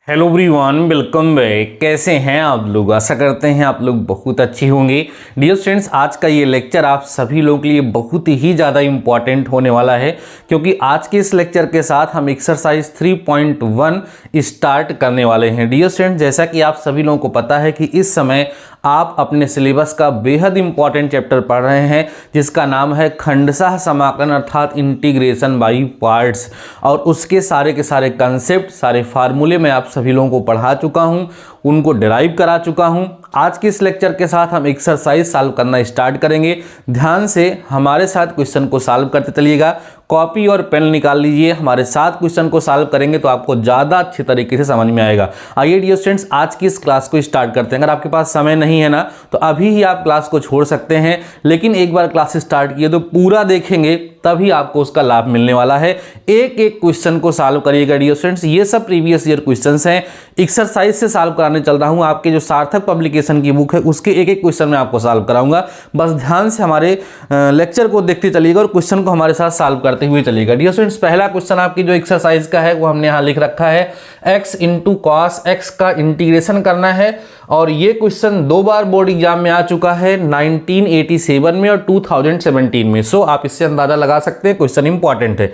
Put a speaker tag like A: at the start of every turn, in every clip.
A: Hello everyone, welcome back. कैसे हैं आप लोग? आशा करते हैं आप लोग बहुत अच्छे होंगे। डियर स्टूडेंट्स, आज का ये लेक्चर आप सभी लोगों के लिए बहुत ही ज़्यादा इम्पॉर्टेंट होने वाला है, क्योंकि आज के इस लेक्चर के साथ हम एक्सरसाइज 3.1 स्टार्ट करने वाले हैं। डियर स्टूडेंट्स, जैसा कि आप सभी लोगों को पता है कि इस समय आप अपने सिलेबस का बेहद इंपॉर्टेंट चैप्टर पढ़ रहे हैं, जिसका नाम है खंडशः समाकलन अर्थात इंटीग्रेशन बाय पार्ट्स। और उसके सारे के सारे कंसेप्ट, सारे फार्मूले मैं आप सभी लोगों को पढ़ा चुका हूं, उनको डिराइव करा चुका हूं। आज के इस लेक्चर के साथ हम एक्सरसाइज सॉल्व करना स्टार्ट करेंगे। ध्यान से हमारे साथ क्वेश्चन को सॉल्व करते चलिएगा। कॉपी और पेन निकाल लीजिए, हमारे साथ क्वेश्चन को सॉल्व करेंगे तो आपको ज़्यादा अच्छे तरीके से समझ में आएगा। आइए डियर स्टूडेंट्स, आज की इस क्लास को स्टार्ट करते हैं। अगर आपके पास समय नहीं है ना, तो अभी ही आप क्लास को छोड़ सकते हैं, लेकिन एक बार क्लास स्टार्ट किए तो पूरा देखेंगे, तभी आपको उसका लाभ मिलने वाला है। एक एक क्वेश्चन को सॉल्व करिएगा डियर स्टूडेंट्स। ये सब प्रीवियस ईयर क्वेश्चंस हैं, एक्सरसाइज से सॉल्व कराने चल रहा हूं। आपके जो सार्थक पब्लिकेशन की बुक है, उसके एक एक क्वेश्चन मैं आपको सॉल्व कराऊंगा। बस ध्यान से हमारे लेक्चर को देखते चलिएगा और क्वेश्चन को हमारे साथ सॉल्व करते हुए चलिएगा। डियर स्टूडेंट्स, पहला क्वेश्चन आपकी जो एक्सरसाइज का है वो हमने यहाँ लिख रखा है, x इंटू कॉस एक्स का इंटीग्रेशन करना है। और ये क्वेश्चन 2 बार बोर्ड एग्जाम में आ चुका है, 1987 में और 2017 में। सो आप इससे अंदाजा लगा सकते हैं क्वेश्चन इंपॉर्टेंट है।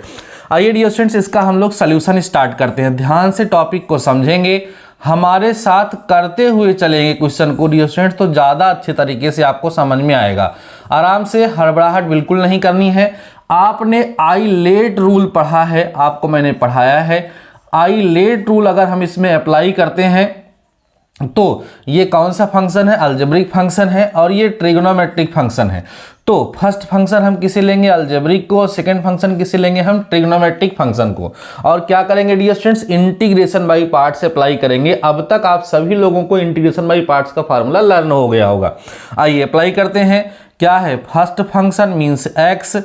A: आइए डियर स्टूडेंट्स, इसका हम लोग सोल्यूशन स्टार्ट करते हैं। ध्यान से टॉपिक को समझेंगे, हमारे साथ करते हुए चलेंगे क्वेश्चन को डियर स्टूडेंट्स, तो ज़्यादा अच्छे तरीके से आपको समझ में आएगा। आराम से, हड़बड़ाहट बिल्कुल नहीं करनी है। आपने आइलेट रूल पढ़ा है, आपको मैंने पढ़ाया है। आइलेट रूल अगर हम इसमें अप्लाई करते हैं तो ये कौन सा फंक्शन है? अलजेब्रिक फंक्शन है, और ये ट्रिग्नोमेट्रिक फंक्शन है। तो फर्स्ट फंक्शन हम किसे लेंगे? अलजेब्रिक को। सेकंड फंक्शन किसे लेंगे? हम ट्रिग्नोमेट्रिक फंक्शन को। और क्या करेंगे dear students? Integration by parts apply करेंगे। अब तक आप सभी लोगों को इंटीग्रेशन बाय पार्ट्स का फार्मूला लर्न हो गया होगा। आइए अप्लाई करते हैं। क्या है? First function means x,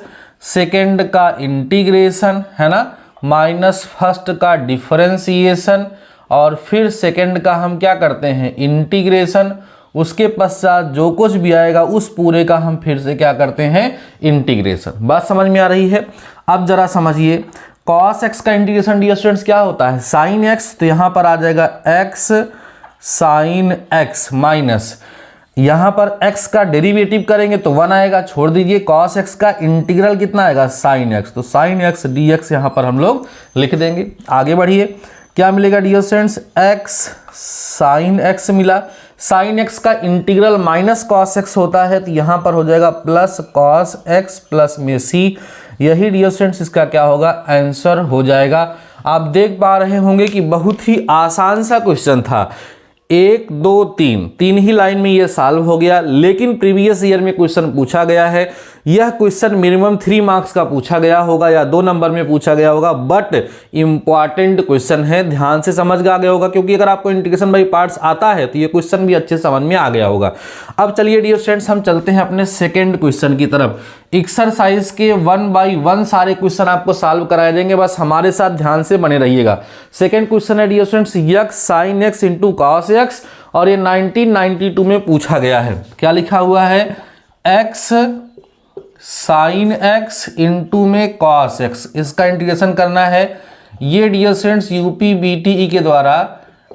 A: second का इंटीग्रेशन है ना, माइनस फर्स्ट का डिफरेंशिएशन, और फिर सेकंड का हम क्या करते हैं? इंटीग्रेशन। उसके पश्चात जो कुछ भी आएगा उस पूरे का हम फिर से क्या करते हैं? इंटीग्रेशन। बात समझ में आ रही है? अब जरा समझिए, cos x का इंटीग्रेशन डियर स्टूडेंट्स क्या होता है? sin x। तो यहां पर आ जाएगा x sin x माइनस, यहां पर x का डेरिवेटिव करेंगे तो 1 आएगा, छोड़ दीजिए। cos x का इंटीग्रल कितना आएगा? sin x। तो sin x dx यहां पर हम लोग लिख देंगे। आगे बढ़िए, क्या मिलेगा dear students? x sin x मिला। sin x का इंटीग्रल माइनस cos x होता है, तो यहां पर हो जाएगा प्लस cos x प्लस में c। यही डियर स्टूडेंट्स इसका क्या होगा? आंसर हो जाएगा। आप देख पा रहे होंगे कि बहुत ही आसान सा क्वेश्चन था। 1 2 3 ही लाइन में ये सॉल्व हो गया। लेकिन प्रीवियस ईयर में क्वेश्चन पूछा गया है, यह क्वेश्चन मिनिमम 3 मार्क्स का पूछा गया होगा या 2 नंबर में पूछा गया होगा, बट इंपॉर्टेंट क्वेश्चन है। ध्यान से समझ आ गया होगा, क्योंकि अगर आपको इंटीग्रेशन बाय पार्ट्स आता है तो ये क्वेश्चन भी अच्छे समझ में आ गया होगा। अब चलिए डियर स्टूडेंट्स, हम चलते हैं अपने सेकेंड क्वेश्चन की तरफ। एक्सरसाइज के 1 बाय 1 सारे क्वेश्चन आपको सॉल्व कराए देंगे, बस हमारे साथ ध्यान से बने रहिएगा। सेकेंड क्वेश्चन है dear students, x sin x into cos x, और ये 1992 में पूछा गया है। क्या लिखा हुआ है? x sin x इंटू में cos x, इसका इंटीग्रेशन करना है। ये डियर स्टूडेंट्स यूपी बीटीई के द्वारा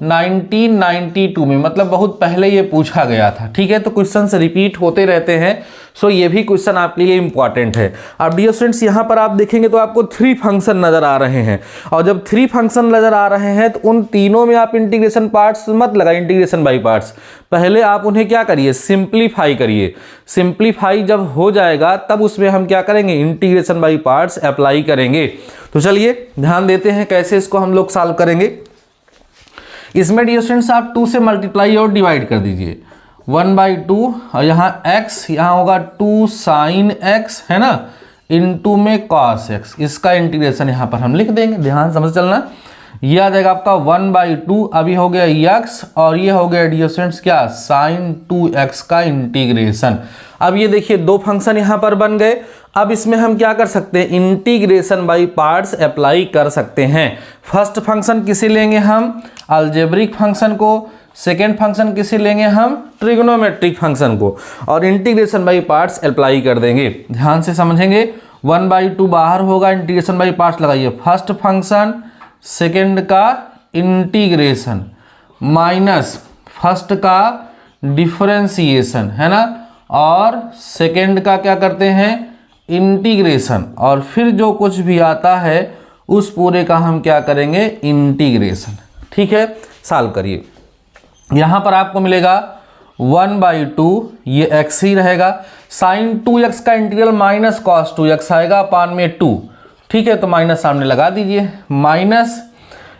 A: 1992 में, मतलब बहुत पहले ये पूछा गया था। ठीक है, तो क्वेश्चन रिपीट होते रहते हैं, सो ये भी क्वेश्चन आपके लिए इंपॉर्टेंट है। अब डियर स्टूडेंट्स, यहाँ पर आप देखेंगे तो आपको 3 फंक्शन नजर आ रहे हैं, और जब 3 फंक्शन नजर आ रहे हैं तो उन तीनों में आप इंटीग्रेशन पार्ट्स मत लगाइए, इंटीग्रेशन बाय पार्ट्स। पहले आप उन्हें क्या करिए? सिंप्लीफाई करिए। सिंप्लीफाई जब हो जाएगा तब उसमें हम क्या करेंगे? इंटीग्रेशन बाय पार्ट्स अप्लाई करेंगे। तो चलिए ध्यान देते हैं कैसे इसको हम लोग सॉल्व करेंगे। इसमें डियर स्टूडेंट्स आप 2 से मल्टीप्लाई और डिवाइड कर दीजिए, 1/2, और यहाँ x यहाँ होगा 2 sin x है ना, इनटू में cos x। इसका इंटीग्रेशन यहाँ पर हम लिख देंगे। ध्यान समझ चलना, ये आ जाएगा आपका 1/2। अभी हो गया x, और ये हो गया डियर स्टूडेंट्स क्या? sin 2x का इंटीग्रेशन। अब ये देखिए 2 फंक्शन यहाँ पर बन गए। अब इसमें हम क्या कर सकते हैं? इंटीग्रेशन बाय पार्ट्स अप्लाई कर सकते हैं। फर्स्ट फंक्शन किसे लेंगे हम? अलजेब्रिक फंक्शन को। सेकेंड फंक्शन किसे लेंगे हम? ट्रिग्नोमेट्रिक फंक्शन को। और इंटीग्रेशन बाय पार्ट्स अप्लाई कर देंगे। ध्यान से समझेंगे, 1/2 बाहर होगा, इंटीग्रेशन बाय पार्ट्स लगाइए। फर्स्ट फंक्शन, सेकेंड का इंटीग्रेशन माइनस फर्स्ट का डिफरेंशिएशन, है ना, और सेकंड का क्या करते हैं, इंटीग्रेशन, और फिर जो कुछ भी आता है उस पूरे का हम क्या करेंगे, इंटीग्रेशन। ठीक है, सॉल्व करिए। यहाँ पर आपको मिलेगा 1/2, ये x ही रहेगा, साइन 2x का इंटीग्रल माइनस कॉस 2x आएगा अपान में 2। ठीक है, तो माइनस सामने लगा दीजिए, माइनस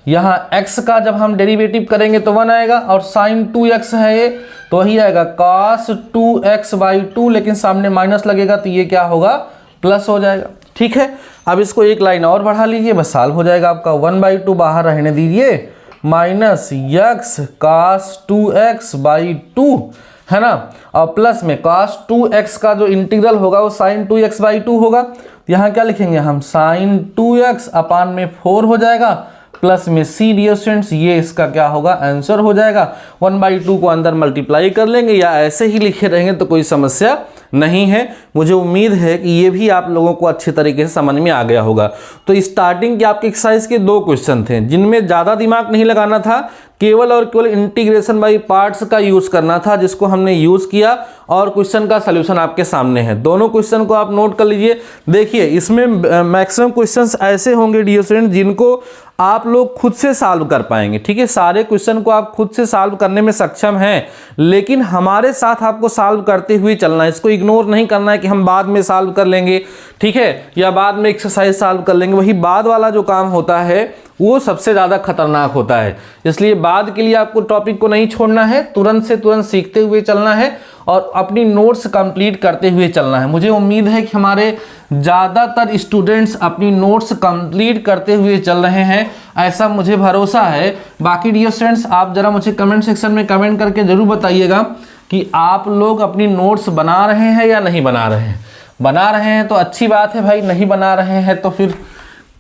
A: यहाँ x का जब हम डेरिवेटिव करेंगे तो 1 आएगा, और साइन 2x है ये तो वही आएगा cos 2x/2, लेकिन सामने माइनस लगेगा तो ये क्या होगा, प्लस हो जाएगा। ठीक है, अब इसको एक लाइन और बढ़ा लीजिए, बस सॉल्व हो जाएगा आपका। 1/2 बाहर रहने दीजिए, माइनस x cos 2x/2, है ना, और प्लस में cos 2x का जो इंटीग्रल होगा वो sin 2x/2 होगा। यहाँ क्या लिखेंगे हम, sin 2x अपान में 4 हो जाएगा, प्लस में c डियर स्टूडेंट्स, ये इसका क्या होगा, आंसर हो जाएगा। 1/2 को अंदर मल्टीप्लाई कर लेंगे या ऐसे ही लिखे रहेंगे तो कोई समस्या नहीं है। मुझे उम्मीद है कि ये भी आप लोगों को अच्छे तरीके से समझ में आ गया होगा। तो स्टार्टिंग के आपके एक्सरसाइज के 2 क्वेश्चन थे जिनमें ज़्यादा दिमाग नहीं लगाना था, केवल और केवल इंटीग्रेशन बाय पार्ट्स का यूज़ करना था, जिसको हमने यूज़ किया, और क्वेश्चन का सलूशन आपके सामने है। दोनों क्वेश्चन को आप नोट कर लीजिए। देखिए, इसमें मैक्सिमम क्वेश्चंस ऐसे होंगे डियर स्टूडेंट जिनको आप लोग खुद से सॉल्व कर पाएंगे। ठीक है, सारे क्वेश्चन को आप खुद से सॉल्व करने में सक्षम हैं, लेकिन हमारे साथ आपको सॉल्व करते हुए चलना है। इसको इग्नोर नहीं करना है कि हम बाद में सॉल्व कर लेंगे, ठीक है, या बाद में एक्सरसाइज सॉल्व कर लेंगे। वही बाद वाला जो काम होता है वो सबसे ज़्यादा खतरनाक होता है, इसलिए बाद के लिए आपको टॉपिक को नहीं छोड़ना है, तुरंत से तुरंत सीखते हुए चलना है और अपनी नोट्स कंप्लीट करते हुए चलना है। मुझे उम्मीद है कि हमारे ज़्यादातर स्टूडेंट्स अपनी नोट्स कंप्लीट करते हुए चल रहे हैं, ऐसा मुझे भरोसा है। बाकी डियर स्टूडेंट्स, आप ज़रा मुझे कमेंट सेक्शन में कमेंट करके ज़रूर बताइएगा कि आप लोग अपनी नोट्स बना रहे हैं या नहीं बना रहे हैं। बना रहे हैं तो अच्छी बात है भाई, नहीं बना रहे हैं तो फिर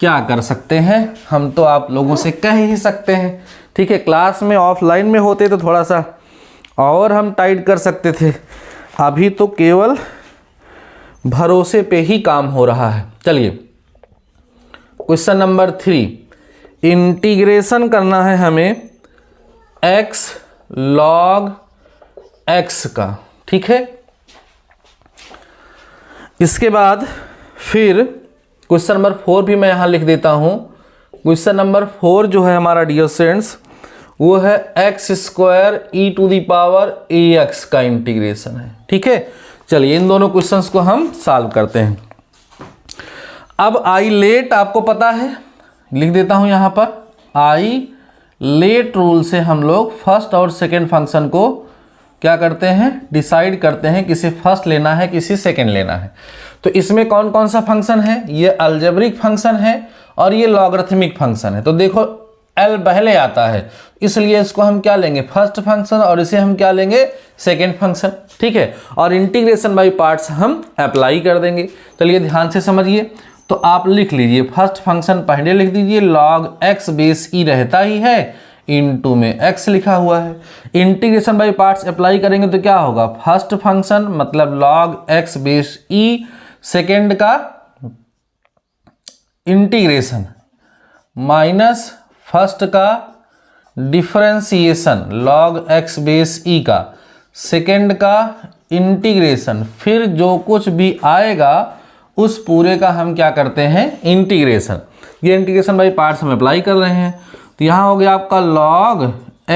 A: क्या कर सकते हैं, हम तो आप लोगों से कह ही सकते हैं। ठीक है, क्लास में ऑफलाइन में होते तो थोड़ा सा और हम टाइट कर सकते थे, अभी तो केवल भरोसे पे ही काम हो रहा है। चलिए, क्वेश्चन नंबर 3, इंटीग्रेशन करना है हमें x log x का। ठीक है, इसके बाद फिर क्वेश्चन नंबर 4 भी मैं यहाँ लिख देता हूँ। क्वेश्चन नंबर 4 जो है हमारा डियर स्टूडेंट्स, वो है x² e ax का इंटीग्रेशन है। ठीक है, चलिए इन दोनों क्वेश्चंस को हम सॉल्व करते हैं। अब आई लेट आपको पता है, लिख देता हूँ यहाँ पर, आई लेट रूल से हम लोग फर्स्ट और सेकेंड फंक्शन को क्या करते हैं, डिसाइड करते हैं, किसी फर्स्ट लेना है किसी सेकेंड लेना है। तो इसमें कौन कौन सा फंक्शन है, ये अलजेब्रिक फंक्शन है और ये लॉगरिथमिक फंक्शन है। तो देखो एल पहले आता है, इसलिए इसको हम क्या लेंगे, फर्स्ट फंक्शन, और इसे हम क्या लेंगे, सेकेंड फंक्शन। ठीक है, और इंटीग्रेशन बाय पार्ट्स हम अप्लाई कर देंगे। चलिए ध्यान से समझिए। तो आप लिख लीजिए, फर्स्ट फंक्शन पहले लिख दीजिए, log x बेस ई रहता ही है, इनटू में x लिखा हुआ है। इंटीग्रेशन बाय पार्ट्स अप्लाई करेंगे तो क्या होगा, फर्स्ट फंक्शन मतलब log x base e, second का इंटीग्रेशन माइनस फर्स्ट का differentiation log x base e का, सेकेंड का इंटीग्रेशन, फिर जो कुछ भी आएगा उस पूरे का हम क्या करते हैं, इंटीग्रेशन। ये इंटीग्रेशन बाय पार्ट्स हम अप्लाई कर रहे हैं। तो यहाँ हो गया आपका log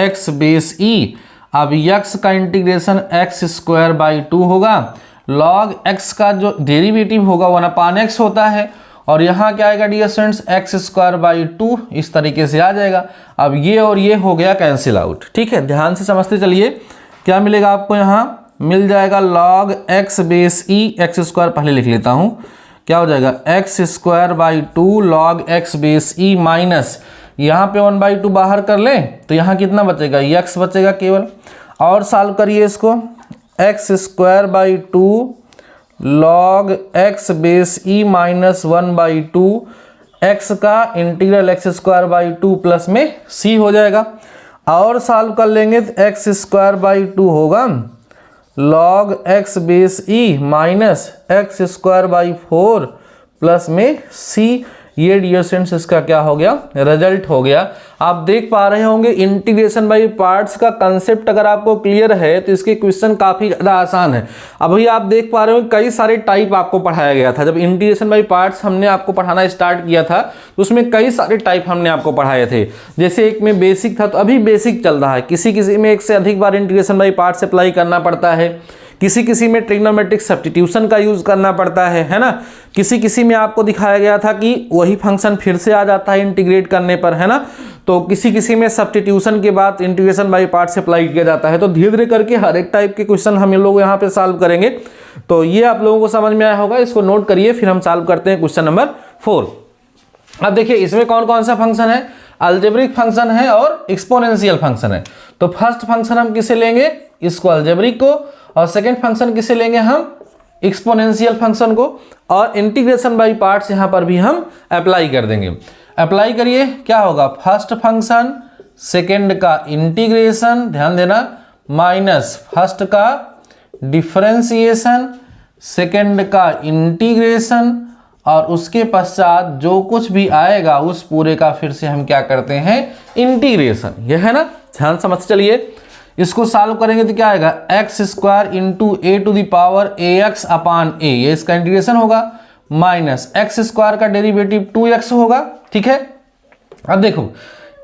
A: x बेस ई, अब x का इंटीग्रेशन x² होगा, log x का जो डेरिवेटिव होगा 1/x होता है, और यहाँ क्या आएगा डियर स्टूडेंट्स, x²/2 इस तरीके से आ जाएगा। अब ये और ये हो गया कैंसिल आउट। ठीक है, ध्यान से समझते चलिए, क्या मिलेगा आपको, यहाँ मिल जाएगा log x बेस ई, x² पहले लिख लेता हूँ, क्या हो जाएगा x²/2 log x base E minus, यहाँ पे 1/2 बाहर कर लें तो यहाँ कितना बचेगा, x बचेगा केवल। और सॉल्व करिए इसको, x²/2 log x base E minus 1/2, x का इंटीग्रल x² प्लस में c हो जाएगा। और सॉल्व कर लेंगे तो x² होगा log x base E minus x² plus में c, ये डियर स्टूडेंट्स इसका क्या हो गया, रिजल्ट हो गया। आप देख पा रहे होंगे इंटीग्रेशन बाय पार्ट्स का कंसेप्ट अगर आपको क्लियर है तो इसके क्वेश्चन काफी ज्यादा आसान है। अभी आप देख पा रहे हो कई सारे टाइप आपको पढ़ाया गया था। जब इंटीग्रेशन बाय पार्ट्स हमने आपको पढ़ाना स्टार्ट किया था तो उसमें कई सारे टाइप हमने आपको पढ़ाए थे। जैसे एक में बेसिक था, तो अभी बेसिक चल रहा है, किसी किसी में एक से अधिक बार इंटीग्रेशन बाय पार्ट्स अप्लाई करना पड़ता है, किसी किसी में ट्रिग्नोमेट्रिक सब्स्टिट्यूशन का यूज करना पड़ता है ना। किसी किसी में आपको दिखाया गया था कि वही फंक्शन फिर से आ जाता है इंटीग्रेट करने पर, है ना। तो किसी किसी में सब्स्टिट्यूशन के बाद इंटीग्रेशन बाय पार्ट्स अप्लाई किया जाता है। तो धीरे धीरे करके हर एक टाइप के क्वेश्चन हम लोग यहाँ पे सॉल्व करेंगे। तो ये आप लोगों को समझ में आया होगा, इसको नोट करिए, फिर हम सॉल्व करते हैं क्वेश्चन नंबर 4। अब देखिए इसमें कौन कौन सा फंक्शन है, अलजेब्रिक फंक्शन है और एक्सपोनेंशियल फंक्शन है। तो फर्स्ट फंक्शन हम किसे लेंगे, इसको अलजेब्रिक को, और सेकंड फंक्शन किसे लेंगे हम, एक्सपोनेंशियल फंक्शन को, और इंटीग्रेशन बाय पार्ट्स यहां पर भी हम अप्लाई कर देंगे। अप्लाई करिए, क्या होगा, फर्स्ट फंक्शन सेकंड का इंटीग्रेशन, ध्यान देना, माइनस फर्स्ट का डिफरेंशिएशन, सेकंड का इंटीग्रेशन, और उसके पश्चात जो कुछ भी आएगा उस पूरे का फिर से हम क्या करते हैं, इंटीग्रेशन। यह है ना, ध्यान समझ चलिए। इसको सॉल्व करेंगे तो क्या आएगा, x square into a to the power a x upon a, ये इसका इंटीग्रेशन होगा, माइनस एक्स स्क्वायर का डेरिवेटिव 2x होगा। ठीक है, अब देखो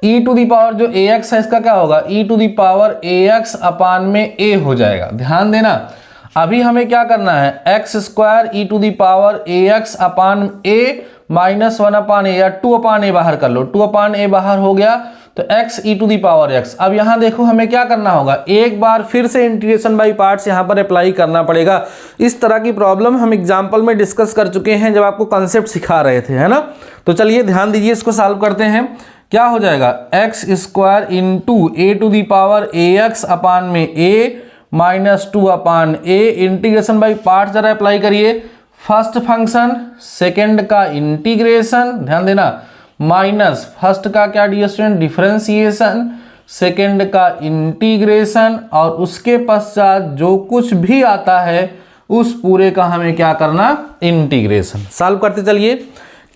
A: e टू द पावर जो ए एक्स है इसका क्या होगा, e to the power a x upon में a हो जाएगा। ध्यान देना, अभी हमें क्या करना है, x square e to the power a x upon a minus 1 upon a, या 2 अपान ए बाहर कर लो, 2 अपान ए बाहर हो गया, तो x e to the power x। अब यहां देखो हमें क्या करना होगा, एक बार फिर से इंटीग्रेशन बाय पार्ट्स यहां पर अप्लाई करना पड़ेगा। इस तरह की प्रॉब्लम हम एग्जांपल में डिस्कस कर चुके हैं जब आपको कंसेप्ट सिखा रहे थे, है ना। तो चलिए ध्यान दीजिए, इसको सॉल्व करते हैं। क्या हो जाएगा, x square into a to the power a x upon में a minus 2 upon a, integration by parts जरा अप्लाई करिए। फर्स्ट फंक्शन सेकंड का इंटीग्रेशन, ध्यान देना, माइनस फर्स्ट का क्या डियर स्टूडेंट, डिफरेंशिएशन, सेकंड का इंटीग्रेशन, और उसके पश्चात जो कुछ भी आता है उस पूरे का हमें क्या करना, इंटीग्रेशन। सॉल्व करते चलिए,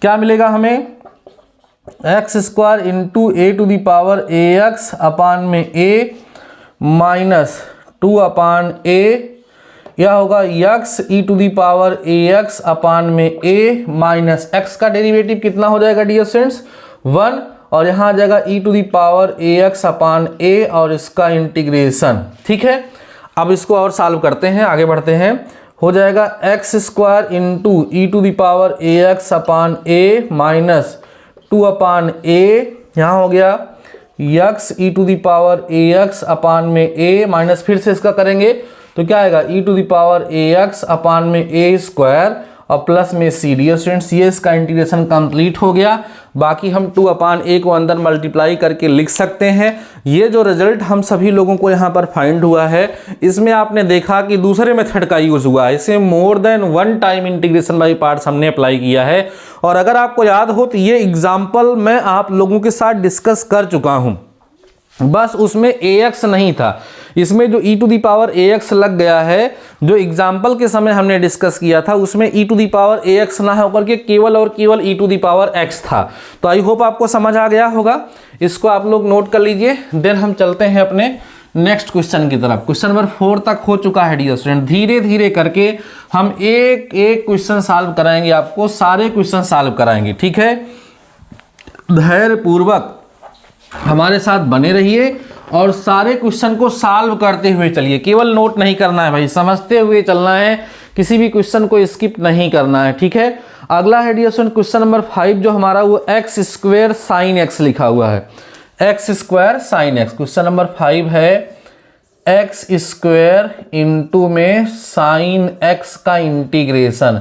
A: क्या मिलेगा हमें, x square into a to the power a x upon में ए माइनस 2 अपान ए, यह होगा x e to the power a x upon में ए माइनस एक्स का डेरिवेटिव कितना हो जाएगा डियर स्टूडेंट्स, 1, और यहाँ आ जाएगा e to the power a x upon a और इसका इंटीग्रेशन। ठीक है, अब इसको और सॉल्व करते हैं, आगे बढ़ते हैं। हो जाएगा x square into e to the power a x upon a minus 2 upon a, यहाँ हो गया x e to the power a x upon में ए माइनस फिर से इसका करेंगे तो क्या आएगा, e to the power a x upon में ए स्क्वायर और प्लस में सी। डियर स्टूडेंट्स, ये इसका इंटीग्रेशन कंप्लीट हो गया। बाकी हम 2 अपान ए को अंदर मल्टीप्लाई करके लिख सकते हैं। ये जो रिजल्ट हम सभी लोगों को यहाँ पर फाइंड हुआ है, इसमें आपने देखा कि दूसरे मेथड का यूज हुआ है। इसे more than 1 time integration by parts हमने अप्लाई किया है। और अगर आपको याद हो तो ये एग्जाम्पल मैं आप लोगों के साथ डिस्कस कर चुका हूँ, बस उसमें ax नहीं था, इसमें जो e to the power ax लग गया है। जो एग्जाम्पल के समय हमने डिस्कस किया था उसमें e to the power ax ना होकर के केवल और केवल e to the power x था। तो आई होप आपको समझ आ गया होगा, इसको आप लोग नोट कर लीजिए। देन हम चलते हैं अपने नेक्स्ट क्वेश्चन की तरफ। क्वेश्चन नंबर 4 तक हो चुका है डियर स्टूडेंट। धीरे धीरे करके हम एक एक क्वेश्चन सॉल्व कराएंगे, आपको सारे क्वेश्चन सॉल्व कराएंगे। ठीक है, धैर्य पूर्वक हमारे साथ बने रहिए और सारे क्वेश्चन को सॉल्व करते हुए चलिए। केवल नोट नहीं करना है भाई, समझते हुए चलना है, किसी भी क्वेश्चन को स्किप नहीं करना है। ठीक है, अगला है डियर स्टूडेंट क्वेश्चन नंबर 5 जो हमारा वो एक्स स्क्वायर साइन एक्स लिखा हुआ है, x square sine x. Question number 5 है एक्स स्क्वायर इंटू में साइन एक्स का इंटीग्रेशन।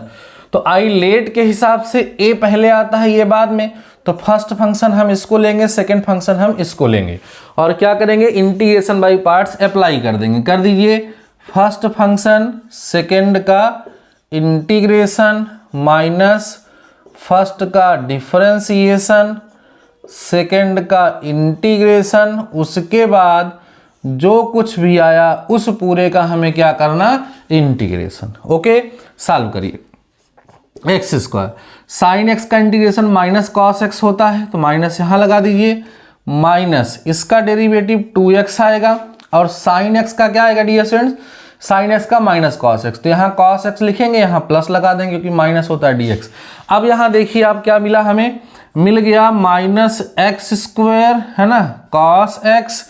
A: तो आई लेट के हिसाब से ए पहले आता है, ये बाद में। तो फर्स्ट फंक्शन हम इसको लेंगे, सेकंड फंक्शन हम इसको लेंगे और क्या करेंगे, इंटीग्रेशन बाय पार्ट्स अप्लाई कर देंगे। कर दीजिए, फर्स्ट फंक्शन सेकंड का इंटीग्रेशन माइनस फर्स्ट का डिफरेंशिएशन, सेकंड का इंटीग्रेशन, उसके बाद जो कुछ भी आया उस पूरे का हमें क्या करना, इंटीग्रेशन। ओके, सॉल्व करिए। एक्स स्क्वायर, साइन एक्स का इंटीग्रेशन माइनस कॉस एक्स होता है तो माइनस यहाँ लगा दीजिए, माइनस इसका डेरिवेटिव 2x आएगा और साइन एक्स का क्या आएगा डियर स्टूडेंट्स, साइन एक्स का माइनस कॉस एक्स, तो यहाँ कॉस एक्स लिखेंगे, यहाँ प्लस लगा देंगे क्योंकि माइनस होता है dx। अब यहाँ देखिए आप क्या मिला, हमें मिल गया माइनस एक्स स्क्वायर है ना कॉस एक्स,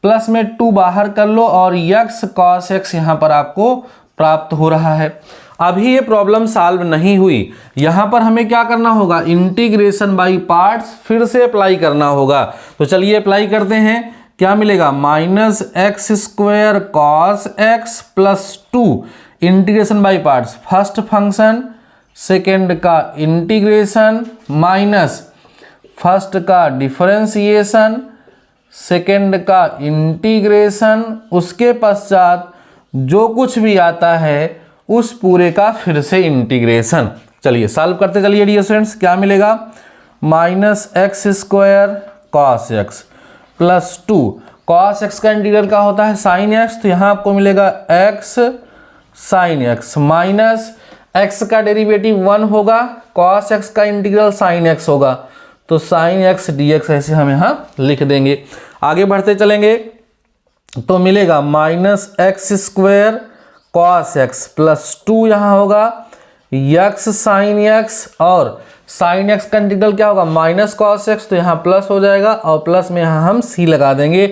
A: प्लस में 2 बाहर कर लो और यक्स कॉस एक्स यहाँ पर आपको प्राप्त हो रहा है। अभी ये प्रॉब्लम सॉल्व नहीं हुई, यहाँ पर हमें क्या करना होगा, इंटीग्रेशन बाय पार्ट्स फिर से अप्लाई करना होगा। तो चलिए अप्लाई करते हैं, क्या मिलेगा, minus x square cos x plus 2 integration by parts, first function second का इंटीग्रेशन माइनस फर्स्ट का डिफरेंशिएशन सेकेंड का इंटीग्रेशन, उसके पश्चात जो कुछ भी आता है उस पूरे का फिर से इंटीग्रेशन। चलिए सॉल्व करते चलिए डियर स्टूडेंट्स, क्या मिलेगा, minus x square cos x plus 2, cos x का इंटीग्रल का होता है साइन एक्स, तो यहाँ आपको मिलेगा x sine x minus x का डेरिवेटिव 1 होगा, कॉस एक्स का इंटीग्रल साइन एक्स होगा, तो साइन एक्स डी एक्स ऐसे हम यहाँ लिख देंगे। आगे बढ़ते चलेंगे तो मिलेगा minus x square cos x plus 2 यहाँ होगा यक्स साइन एक्स, और साइन एक्स का इंटीग्रल क्या होगा माइनस कॉस एक्स, तो यहाँ प्लस हो जाएगा और प्लस में यहाँ हम सी लगा देंगे।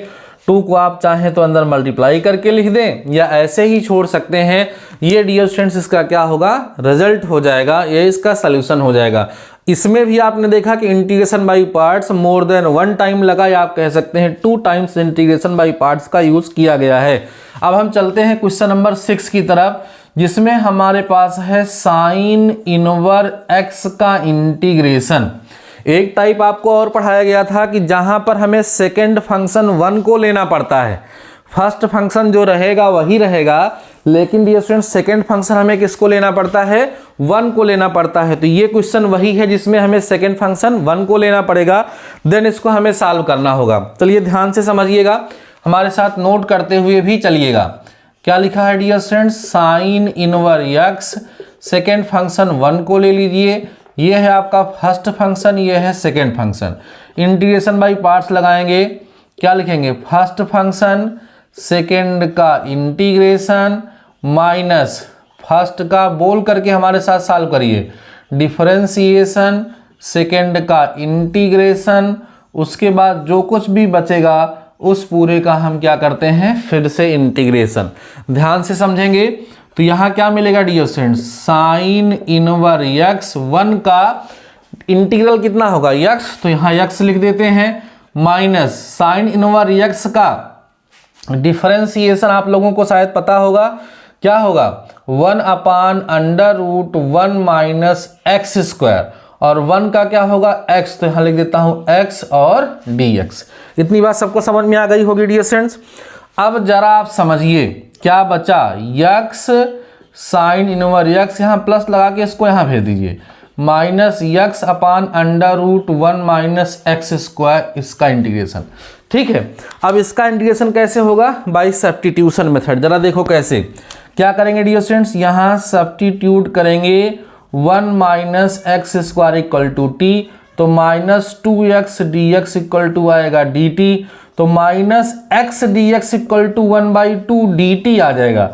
A: 2 को आप चाहें तो अंदर मल्टीप्लाई करके लिख दें या ऐसे ही छोड़ सकते हैं। ये डियर स्टूडेंट्स इसका क्या होगा, रिजल्ट हो जाएगा, ये इसका सॉल्यूशन हो जाएगा। इसमें भी आपने देखा कि integration by parts more than 1 time लगा, या आप कह सकते हैं 2 टाइम्स इंटीग्रेशन बाय पार्ट्स का यूज किया गया है। अब हम चलते हैं क्वेश्चन नंबर 6 की तरफ, जिसमें हमारे पास है साइन इनवर एक्स का इंटीग्रेशन। एक टाइप आपको और पढ़ाया गया था कि जहां पर हमें सेकेंड फंक्शन 1 को लेना पड़ता है, फर्स्ट फंक्शन जो रहेगा वही रहेगा, लेकिन डियर स्टूडेंट सेकेंड फंक्शन हमें किसको लेना पड़ता है, 1 को लेना पड़ता है। तो ये क्वेश्चन वही है जिसमें हमें सेकेंड फंक्शन 1 को लेना पड़ेगा, देन इसको हमें सॉल्व करना होगा। चलिए ध्यान से समझिएगा, हमारे साथ नोट करते हुए भी चलिएगा। क्या लिखा है dear students, sine inverse x, second function 1 को ले लीजिए, ये है आपका फर्स्ट फंक्शन, ये है second function. Integration by parts लगाएंगे, क्या लिखेंगे, फर्स्ट फंक्शन सेकेंड का इंटीग्रेशन माइनस फर्स्ट का बोल करके हमारे साथ सॉल्व करिए, डिफरेंशिएशन सेकेंड का इंटीग्रेशन, उसके बाद जो कुछ भी बचेगा उस पूरे का हम क्या करते हैं, फिर से इंटीग्रेशन। ध्यान से समझेंगे तो यहाँ क्या मिलेगा dear students, sine inverse x 1 का इंटीग्रल कितना होगा एक्स, तो यहाँ एक्स लिख देते हैं, माइनस साइन इनवर एक्स का डिफरेंशिएशन आप लोगों को शायद पता होगा, क्या होगा 1/√1 माइनस एक्स स्क्वायर, और 1 का क्या होगा x, तो यहाँ लिख देता हूँ x और dx। इतनी बात सबको समझ में आ गई होगी डियर स्टूडेंट्स। अब जरा आप समझिए क्या बचा, x साइन इनवर x, यहाँ प्लस लगा के इसको यहाँ भेज दीजिए, minus x/√1 minus x square, इसका इंटीग्रेशन। ठीक है, अब इसका इंटीग्रेशन कैसे होगा, बाय सब्स्टिट्यूशन मेथड। जरा देखो कैसे, क्या करेंगे डियर स्टूडेंट्स, यहाँ सब्स्टिट्यूट करेंगे 1 minus x square equal to t, तो minus 2x dx equal to आएगा dt, तो minus x dx equal to 1/2 dt आ जाएगा।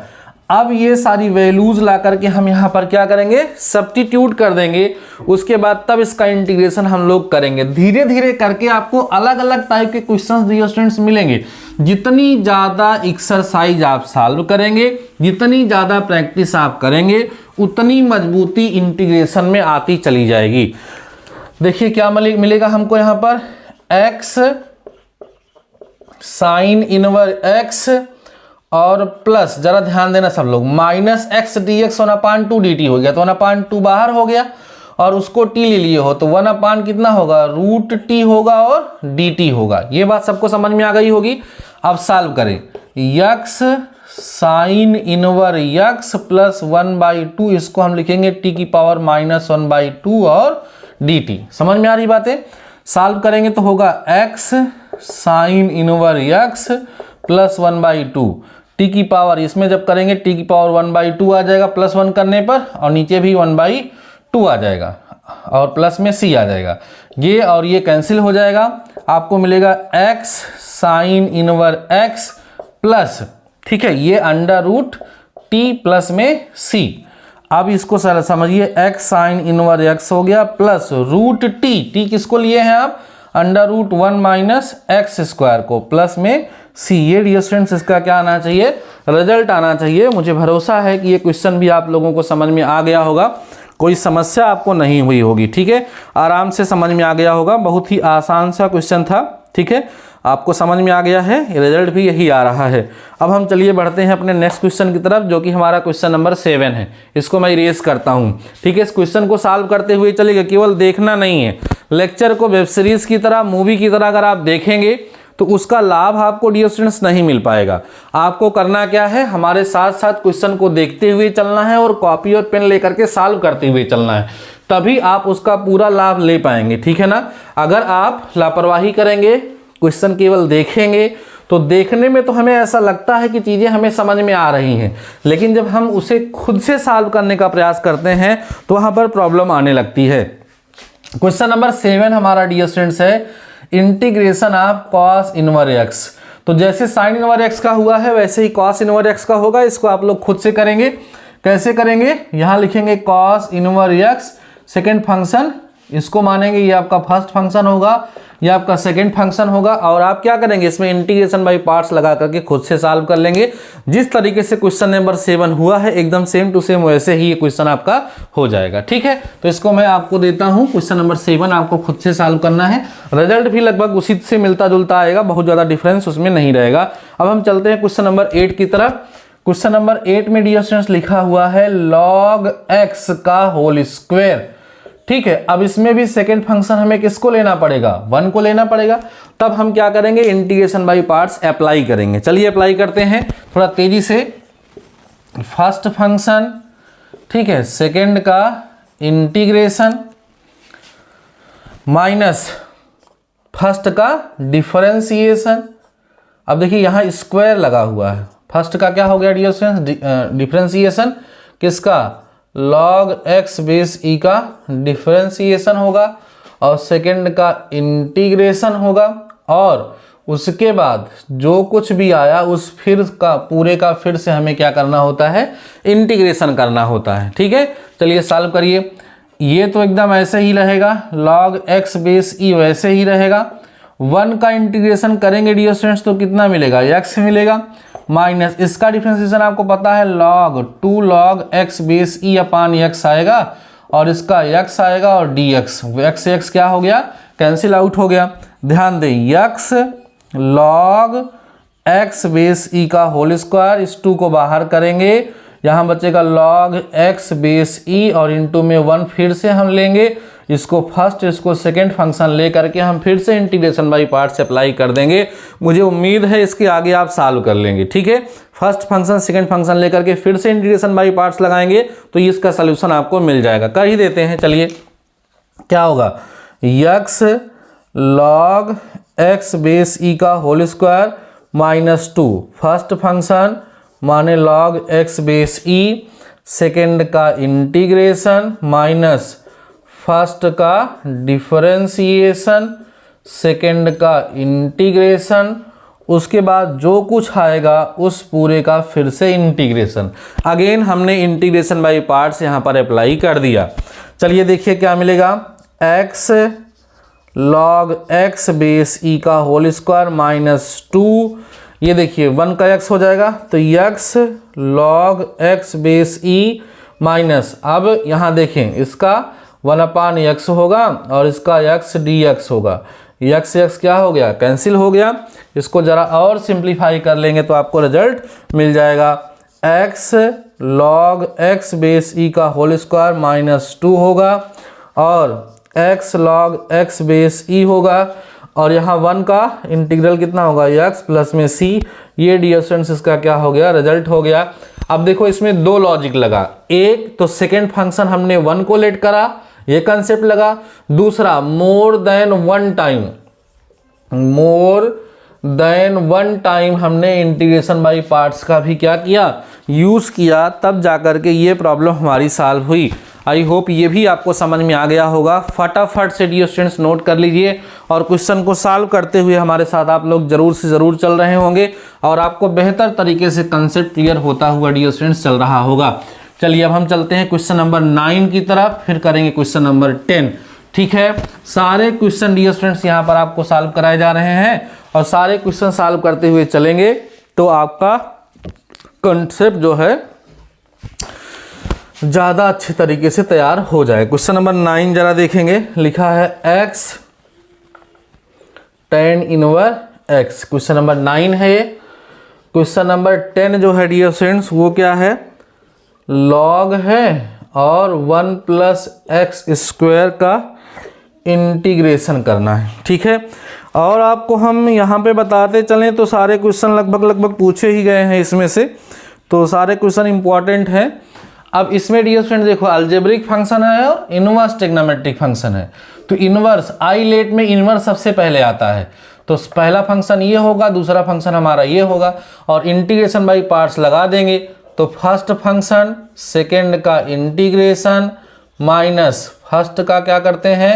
A: अब ये सारी वैल्यूज ला करके हम यहाँ पर क्या करेंगे, सब्स्टिट्यूट कर देंगे, उसके बाद तब इसका इंटीग्रेशन हम लोग करेंगे। धीरे धीरे करके आपको अलग अलग टाइप के क्वेश्चंस डियर स्टूडेंट्स मिलेंगे। जितनी ज़्यादा एक्सरसाइज आप सॉल्व करेंगे, जितनी ज़्यादा प्रैक्टिस आप करेंगे, उतनी मजबूती इंटीग्रेशन में आती चली जाएगी। देखिए क्या मिलेगा हमको यहाँ पर, x साइन इनवर x और प्लस, जरा ध्यान देना सब लोग, minus x D x 1/2 dt हो गया, तो 1/2 बाहर हो गया और उसको t ले लिए हो, तो 1/ कितना होगा, √t होगा और dt होगा। ये बात सबको समझ में आ गई होगी। अब सॉल्व करें, x sine inverse x plus 1/2, इसको हम लिखेंगे t की पावर -1/2 और dt। समझ में आ रही बातें, सॉल्व करेंगे तो होगा x sine inverse x plus 1/2, t की पावर, इसमें जब करेंगे t की पावर 1/2 आ जाएगा प्लस 1 करने पर, और नीचे भी 1/2 2 आ जाएगा और प्लस में c आ जाएगा। ये और ये कैंसिल हो जाएगा, आपको मिलेगा x sine inverse x plus, ठीक है, ये अंडर रूट t प्लस में c। अब इसको सर समझिए, x साइन इनवर x हो गया प्लस रूट t किसको लिए हैं आप, under root 1 minus x square को, प्लस में c। ये डियर स्टूडेंट्स इसका क्या आना चाहिए, रिजल्ट आना चाहिए। मुझे भरोसा है कि ये क्वेश्चन भी आप लोगों को समझ में आ गया होगा, कोई समस्या आपको नहीं हुई होगी, ठीक है, आराम से समझ में आ गया होगा। बहुत ही आसान सा क्वेश्चन था, ठीक है, आपको समझ में आ गया है, रिजल्ट भी यही आ रहा है। अब हम चलिए बढ़ते हैं अपने नेक्स्ट क्वेश्चन की तरफ, जो कि हमारा क्वेश्चन नंबर 7 है। इसको मैं इरेज करता हूँ, ठीक है। इस क्वेश्चन को सॉल्व करते हुए चलिएगा, केवल देखना नहीं है, लेक्चर को वेब सीरीज की तरह, मूवी की तरह अगर आप देखेंगे तो उसका लाभ आपको डियर स्टूडेंट्स नहीं मिल पाएगा। आपको करना क्या है, हमारे साथ साथ क्वेश्चन को देखते हुए चलना है और कॉपी और पेन लेकर के सॉल्व करते हुए चलना है, तभी आप उसका पूरा लाभ ले पाएंगे, ठीक है ना। अगर आप लापरवाही करेंगे, क्वेश्चन केवल देखेंगे, तो देखने में तो हमें ऐसा लगता है कि चीज़ें हमें समझ में आ रही हैं, लेकिन जब हम उसे खुद से सॉल्व करने का प्रयास करते हैं तो वहाँ पर प्रॉब्लम आने लगती है। क्वेश्चन नंबर 7 हमारा डियर स्टूडेंट्स है इंटीग्रेशन ऑफ कॉस इनवर एक्स। तो जैसे साइन इनवर एक्स का हुआ है वैसे ही कॉस इनवर एक्स का होगा। इसको आप लोग खुद से करेंगे। कैसे करेंगे, यहाँ लिखेंगे कॉस इनवर एक्स सेकेंड फंक्शन, इसको मानेंगे ये आपका फर्स्ट फंक्शन होगा, ये आपका सेकंड फंक्शन होगा, और आप क्या करेंगे, इसमें इंटीग्रेशन बाय पार्ट्स लगा करके खुद से सॉल्व कर लेंगे। जिस तरीके से क्वेश्चन नंबर 7 हुआ है एकदम सेम टू सेम वैसे ही ये क्वेश्चन आपका हो जाएगा, ठीक है। तो इसको मैं आपको देता हूँ, क्वेश्चन नंबर 7 आपको खुद से सॉल्व करना है। रिजल्ट भी लगभग उसी से मिलता जुलता आएगा, बहुत ज़्यादा डिफरेंस उसमें नहीं रहेगा। अब हम चलते हैं क्वेश्चन नंबर 8 की तरफ। क्वेश्चन नंबर 8 में डियर स्टूडेंट्स लिखा हुआ है log x का होल स्क्वायर, ठीक है। अब इसमें भी सेकेंड फंक्शन हमें किसको लेना पड़ेगा, 1 को लेना पड़ेगा। तब हम क्या करेंगे, इंटीग्रेशन बाय पार्ट्स अप्लाई करेंगे। चलिए अप्लाई करते हैं थोड़ा तेजी से। फर्स्ट फंक्शन, ठीक है, सेकेंड का इंटीग्रेशन माइनस फर्स्ट का डिफरेंशिएशन। अब देखिए यहाँ स्क्वायर लगा हुआ है, फर्स्ट का क्या हो गया डियर स्टूडेंट्स, डिफरेंशिएशन किसका, log x बेस ई का डिफरेंशिएशन होगा, और सेकंड का इंटीग्रेशन होगा, और उसके बाद जो कुछ भी आया उस फिर का पूरे का फिर से हमें क्या करना होता है, इंटीग्रेशन करना होता है, ठीक है। चलिए सॉल्व करिए। ये तो एकदम ऐसे ही रहेगा, log x बेस ई वैसे ही रहेगा। 1 का इंटीग्रेशन करेंगे डियर स्टूडेंट्स तो कितना मिलेगा, x मिलेगा, माइनस इसका डिफरेंशिएशन आपको पता है log 2 log x बेस ई अपान x आएगा, और इसका x आएगा और dx, x से x क्या हो गया, कैंसिल आउट हो गया। ध्यान दें, x log x base e का होल स्क्वायर, इस 2 को बाहर करेंगे, यहाँ बचेगा log x बेस ई और इंटू में 1 फिर से हम लेंगे, इसको फर्स्ट इसको सेकंड फंक्शन ले करके हम फिर से इंटीग्रेशन बाय पार्ट्स अप्लाई कर देंगे। मुझे उम्मीद है इसके आगे आप सॉल्व कर लेंगे, ठीक है। फर्स्ट फंक्शन सेकंड फंक्शन लेकर के फिर से इंटीग्रेशन बाय पार्ट्स लगाएंगे तो इसका सलूशन आपको मिल जाएगा। कर ही देते हैं, चलिए क्या होगा, x log x base e का whole square minus 2 first function माने log x base e, second का इंटीग्रेशन माइनस फर्स्ट का डिफरेंशिएशन, सेकेंड का इंटीग्रेशन, उसके बाद जो कुछ आएगा उस पूरे का फिर से इंटीग्रेशन। अगेन हमने इंटीग्रेशन बाय पार्ट्स यहाँ पर अप्लाई कर दिया। चलिए देखिए क्या मिलेगा, x log x base e का होल स्क्वायर माइनस 2, ये देखिए 1 का x हो जाएगा तो x log x base E minus, अब यहाँ देखें इसका 1 अपान x होगा और इसका x dx होगा, x x क्या हो गया, कैंसिल हो गया। इसको ज़रा और सिंप्लीफाई कर लेंगे तो आपको रिजल्ट मिल जाएगा, x log x base e का होल स्क्वायर माइनस 2 होगा और x log x बेस ई होगा, और यहाँ 1 का इंटीग्रल कितना होगा, x प्लस में c। ये डियर स्टूडेंट्स इसका क्या हो गया, रिजल्ट हो गया। अब देखो इसमें 2 लॉजिक लगा, एक तो सेकेंड फंक्शन हमने 1 को लेट करा, ये कंसेप्ट लगा, दूसरा मोर देन वन टाइम हमने इंटीग्रेशन बाय पार्ट्स का भी क्या किया, यूज़ किया, तब जाकर के ये प्रॉब्लम हमारी सॉल्व हुई। आई होप ये भी आपको समझ में आ गया होगा। फटाफट से डियर स्टूडेंट्स नोट कर लीजिए और क्वेश्चन को सॉल्व करते हुए हमारे साथ आप लोग जरूर से ज़रूर चल रहे होंगे और आपको बेहतर तरीके से कंसेप्ट क्लियर होता हुआ डियर स्टूडेंट्स चल रहा होगा। चलिए अब हम चलते हैं क्वेश्चन नंबर 9 की तरफ, फिर करेंगे क्वेश्चन नंबर 10। ठीक है, सारे क्वेश्चन डियर स्टूडेंट्स यहाँ पर आपको सॉल्व कराए जा रहे हैं और सारे क्वेश्चन सॉल्व करते हुए चलेंगे तो आपका कंसेप्ट जो है ज़्यादा अच्छे तरीके से तैयार हो जाए। क्वेश्चन नंबर 9 जरा देखेंगे, लिखा है x tan इनवर x। Question number 9 है ये। क्वेश्चन नंबर 10 जो है डियर स्टूडेंट्स वो क्या है, लॉग है और 1 प्लस एक्स स्क्वायर का इंटीग्रेशन करना है। ठीक है, और आपको हम यहाँ पे बताते चलें तो सारे क्वेश्चन लगभग पूछे ही गए हैं इसमें से, तो सारे क्वेश्चन इंपॉर्टेंट हैं। अब इसमें डियर स्टूडेंट देखो अलजेब्रिक फंक्शन है और इनवर्स ट्रिग्नोमेट्रिक फंक्शन है। तो इनवर्स आई लेट में इनवर्स सबसे पहले आता है, तो पहला फंक्शन ये होगा, दूसरा फंक्शन हमारा ये होगा और इंटीग्रेशन बाई पार्ट्स लगा देंगे। तो फर्स्ट फंक्शन सेकेंड का इंटीग्रेशन माइनस फर्स्ट का क्या करते हैं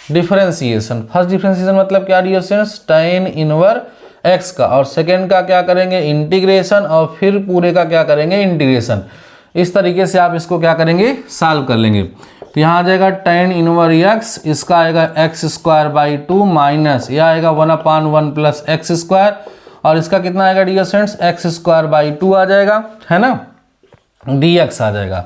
A: डिफरेंशिएशन। फर्स्ट डिफरेंशिएशन मतलब क्या डियर स्टूडेंट्स, tan इनवर x का, और सेकेंड का क्या करेंगे इंटीग्रेशन और फिर पूरे का क्या करेंगे इंटीग्रेशन। इस तरीके से आप इसको क्या करेंगे सॉल्व कर लेंगे। तो यहाँ आ जाएगा tan इनवर x, इसका आएगा x स्क्वायर बाई 2 माइनस यह आएगा 1/1 प्लस एक्स स्क्वायर और इसका कितना आएगा dear students x square by 2 आ जाएगा, है ना, dx आ जाएगा।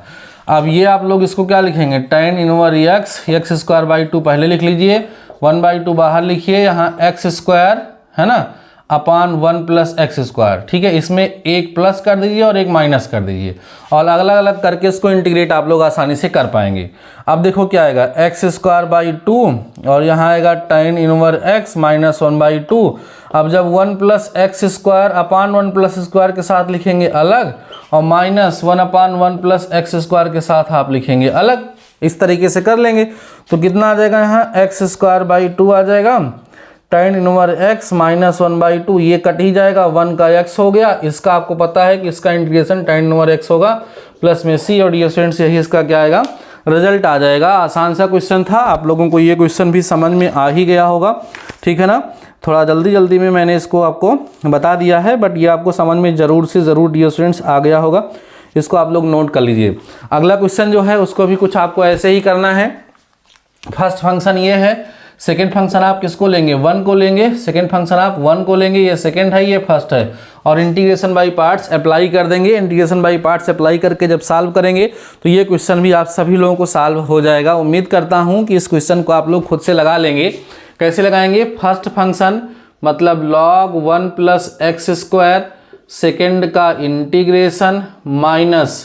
A: अब ये आप लोग इसको क्या लिखेंगे tan इनवर x स्क्वायर बाई 2 पहले लिख लीजिए, 1/2 बाहर लिखिए, यहाँ x स्क्वायर है ना अपान 1 प्लस एक्स स्क्वायर। ठीक है, इसमें एक प्लस कर दीजिए और एक माइनस कर दीजिए और अलग अलग करके इसको इंटीग्रेट आप लोग आसानी से कर पाएंगे। अब देखो क्या आएगा x स्क्वायर बाई 2 और यहाँ आएगा tan इनवर x माइनस 1/2। अब जब 1 plus x square upon 1 plus square के साथ लिखेंगे अलग और माइनस 1/1 प्लस एक्स स्क्वायर के साथ आप लिखेंगे अलग, इस तरीके से कर लेंगे। तो कितना आ जाएगा यहाँ x स्क्वायर बाई 2 आ जाएगा, tan इनवर x माइनस 1/2 ये कट ही जाएगा, 1 का x हो गया। इसका आपको पता है कि इसका इंटीग्रेशन tan इनवर x होगा प्लस में c और डियर स्टूडेंट्स यही इसका क्या आएगा रिजल्ट आ जाएगा। आसान सा क्वेश्चन था, आप लोगों को ये क्वेश्चन भी समझ में आ ही गया होगा। ठीक है ना, थोड़ा जल्दी में मैंने इसको आपको बता दिया है बट ये आपको समझ में ज़रूर से ज़रूर डियर स्टूडेंट्स आ गया होगा। इसको आप लोग नोट कर लीजिए। अगला क्वेश्चन जो है उसको भी कुछ आपको ऐसे ही करना है। फर्स्ट फंक्शन ये है, सेकेंड फंक्शन आप किसको लेंगे 1 को लेंगे, सेकेंड फंक्शन आप 1 को लेंगे, ये सेकेंड है ये फर्स्ट है और इंटीग्रेशन बाई पार्ट्स अप्लाई कर देंगे। इंटीग्रेशन बाई पार्ट्स अप्लाई करके जब सॉल्व करेंगे तो ये क्वेश्चन भी आप सभी लोगों को सॉल्व हो जाएगा। उम्मीद करता हूँ कि इस क्वेश्चन को आप लोग खुद से लगा लेंगे। कैसे लगाएंगे, फर्स्ट फंक्शन मतलब log 1 plus x square, second का इंटीग्रेशन माइनस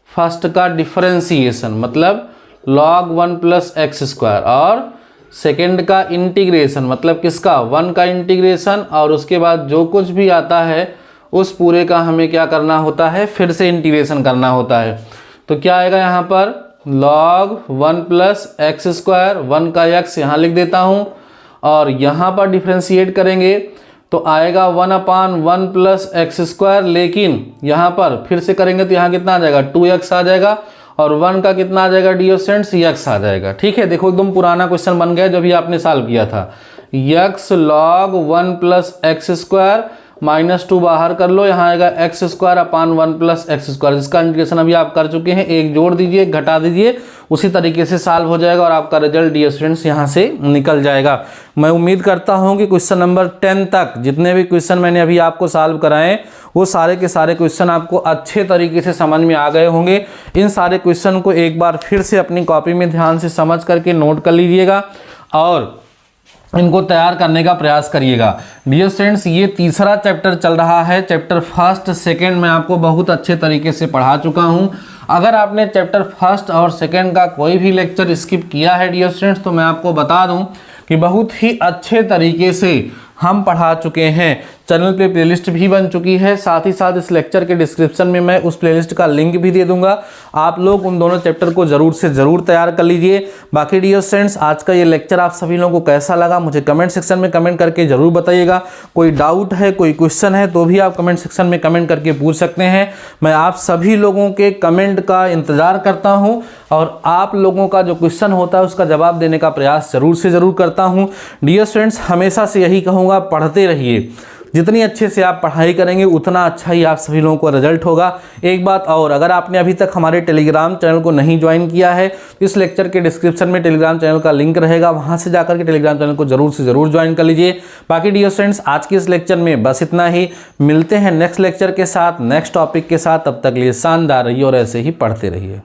A: फर्स्ट का डिफरेंशिएशन मतलब log 1 प्लस एक्स स्क्वायर और सेकेंड का इंटीग्रेशन मतलब किसका 1 का इंटीग्रेशन और उसके बाद जो कुछ भी आता है उस पूरे का हमें क्या करना होता है फिर से इंटीग्रेशन करना होता है। तो क्या आएगा यहाँ पर log 1 प्लस एक्स स्क्वायर, 1 का x यहाँ लिख देता हूँ और यहाँ पर डिफ्रेंशिएट करेंगे तो आएगा 1/1 प्लस एक्स स्क्वायर, लेकिन यहाँ पर फिर से करेंगे तो यहाँ कितना आ जाएगा 2x आ जाएगा और 1 का कितना आ जाएगा डियर स्टूडेंट्स x आ जाएगा। ठीक है, देखो एकदम पुराना क्वेश्चन बन गया जो भी आपने सॉल्व किया था। x log 1 plus x square minus 2 बाहर कर लो, यहाँ आएगा x square upon 1 plus x square, जिसका इंटीग्रेशन अभी आप कर चुके हैं। एक जोड़ दीजिए एक घटा दीजिए, उसी तरीके से सॉल्व हो जाएगा और आपका रिजल्ट डियर स्टूडेंट्स यहाँ से निकल जाएगा। मैं उम्मीद करता हूँ कि क्वेश्चन नंबर 10 तक जितने भी क्वेश्चन मैंने अभी आपको सॉल्व कराए वो सारे के सारे क्वेश्चन आपको अच्छे तरीके से समझ में आ गए होंगे। इन सारे क्वेश्चन को एक बार फिर से अपनी कॉपी में ध्यान से समझ करके नोट कर लीजिएगा और इनको तैयार करने का प्रयास करिएगा। डियर स्टूडेंट्स, ये तीसरा चैप्टर चल रहा है। चैप्टर फर्स्ट सेकंड मैं आपको बहुत अच्छे तरीके से पढ़ा चुका हूं। अगर आपने चैप्टर फर्स्ट और सेकंड का कोई भी लेक्चर स्किप किया है डियर स्टूडेंट्स तो मैं आपको बता दूं कि बहुत ही अच्छे तरीके से हम पढ़ा चुके हैं। चैनल पे प्लेलिस्ट भी बन चुकी है, साथ ही साथ इस लेक्चर के डिस्क्रिप्शन में मैं उस प्लेलिस्ट का लिंक भी दे दूंगा। आप लोग उन दोनों चैप्टर को ज़रूर से ज़रूर तैयार कर लीजिए। बाकी डियर स्टूडेंट्स, आज का ये लेक्चर आप सभी लोगों को कैसा लगा मुझे कमेंट सेक्शन में कमेंट करके ज़रूर बताइएगा। कोई डाउट है, कोई क्वेश्चन है तो भी आप कमेंट सेक्शन में कमेंट करके पूछ सकते हैं। मैं आप सभी लोगों के कमेंट का इंतज़ार करता हूँ और आप लोगों का जो क्वेश्चन होता है उसका जवाब देने का प्रयास ज़रूर से ज़रूर करता हूँ। डियर स्टूडेंट्स, हमेशा से यही कहूँगा, पढ़ते रहिए। जितनी अच्छे से आप पढ़ाई करेंगे उतना अच्छा ही आप सभी लोगों को रिजल्ट होगा। एक बात और, अगर आपने अभी तक हमारे टेलीग्राम चैनल को नहीं ज्वाइन किया है, इस लेक्चर के डिस्क्रिप्शन में टेलीग्राम चैनल का लिंक रहेगा, वहां से जाकर के टेलीग्राम चैनल को जरूर से जरूर ज्वाइन कर लीजिए। बाकी डियर स्टूडेंट्स, आज के इस लेक्चर में बस इतना ही। मिलते हैं नेक्स्ट लेक्चर के साथ, नेक्स्ट टॉपिक के साथ। तब तक लिए शानदार रहिए और ऐसे ही पढ़ते रहिए।